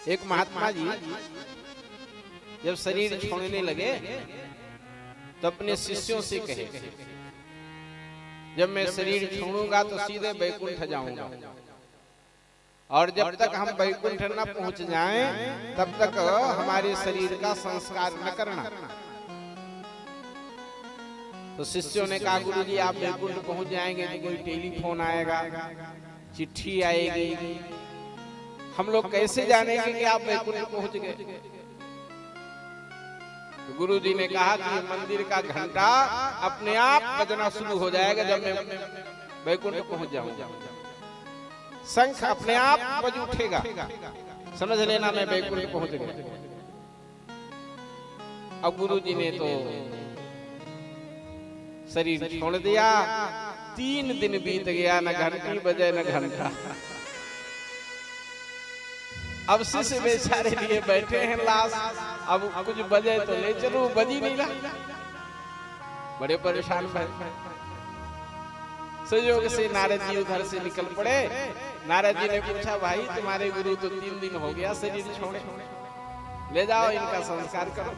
एक महात्मा जी जब शरीर छोड़ने लगे तो अपने शिष्यों से कहे, जब मैं शरीर छोड़ूंगा तो सीधे वैकुंठ जाऊंगा, और जब तक हम वैकुंठ न पहुंच जाएं तब तक हमारे शरीर का संस्कार न करना। तो शिष्यों ने कहा, गुरु जी आप वैकुंठ पहुंच जाएंगे तो कोई टेलीफोन आएगा, चिट्ठी आएगी, हम लोग कैसे जानेंगे कि आप वैकुंठ पहुंच गए? तो गुरु जी ने कहा कि ये मंदिर का घंटा अपने आप बजना शुरू हो जाएगा जब मैं वैकुंठ पहुंच जाऊंगा, शंख अपने आप बज उठेगा, समझ लेना मैं वैकुंठ पहुंच गया। अब गुरु जी ने तो शरीर छोड़ दिया, 3 दिन बीत गया, न घंटी बजे न घंटा। अब शिष्य बेचारे लिए बैठे हैं लाश, अब कुछ बजे तो ले चलो, बजी नहीं रहा, बड़े परेशान बैठे। संयोग से नारद जी उधर से निकल पड़े। नारद जी ने पूछा, भाई तुम्हारे गुरु तो 3 दिन हो गया शरीर छोड़े, ले जाओ इनका संस्कार करो।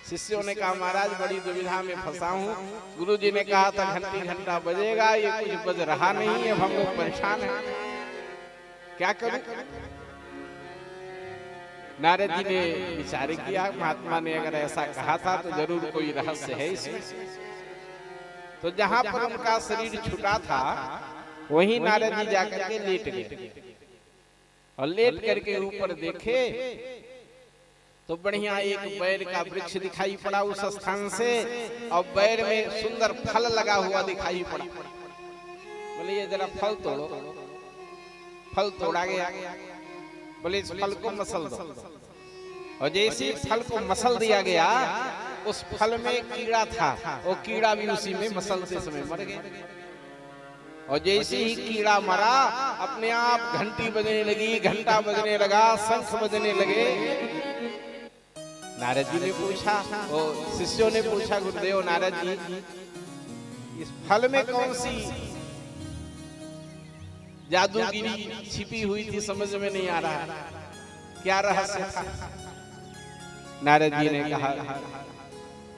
शिष्यों ने कहा, महाराज बड़ी दुविधा में फंसा हूँ, गुरु जी ने कहा था घंटी घंटा बजेगा, ये कुछ बज रहा नहीं है, अब हम लोग परेशान हैं, क्या करूं? नारद जी ने विचार किया, महात्मा ने अगर ऐसा कहा था तो जरूर कोई रहस्य है इसमें। तो जहां पर उनका शरीर छूटा था वहीं नारद जी जाकर के लेट गए, और लेट करके ऊपर देखे तो बढ़िया एक बैर का वृक्ष दिखाई पड़ा उस स्थान से, और बैर में सुंदर फल लगा हुआ दिखाई पड़ा। बोले ये जरा फल तोड़ो, फल तोड़ा गया, बोले इस फल को मसल दो, और जैसे फल को मसल दिया गया उस फल में कीड़ा था, वो कीड़ा भी उसी में मसलते समय मर गया। और जैसे ही कीड़ा मरा अपने आप घंटी बजने लगी, घंटा बजने लगा, शंख बजने लगे। नारद जी ने पूछा, वो शिष्यों ने पूछा, गुरुदेव नारद जी इस फल में कौन सी जादूगिरी छिपी हुई थी, समझ में नहीं आ रहा, क्या रहस्य था? नारद जी ने कहा,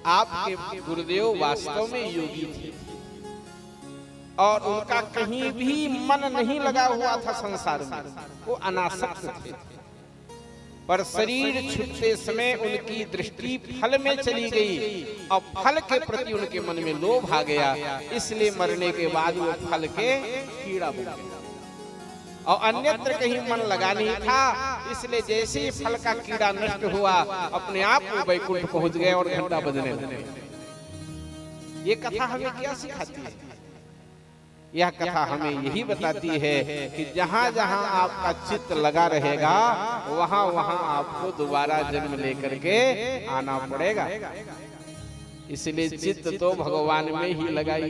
आपके गुरुदेव वास्तव में योगी थे और उनका कहीं भी मन नहीं लगा हुआ था संसार में, वो अनासक्त थे, पर शरीर छूटते समय उनकी दृष्टि फल में चली गई और फल के प्रति उनके मन में लोभ आ गया, इसलिए मरने के बाद वो फल के कीड़ा बन गया, और अन्यत्र कहीं मन लगा नहीं था, इसलिए जैसे ही फल का कीड़ा नष्ट हुआ अपने आप वो वैकुंठ पहुंच गए और घंटा बजने लगे। ये कथा हमें क्या सिखाती है? यह कथा हमें यही बताती है कि जहां जहां आपका चित्त लगा रहेगा वहां वहां आपको दोबारा जन्म लेकर के आना पड़ेगा। इसलिए चित्त तो भगवान में ही लगाई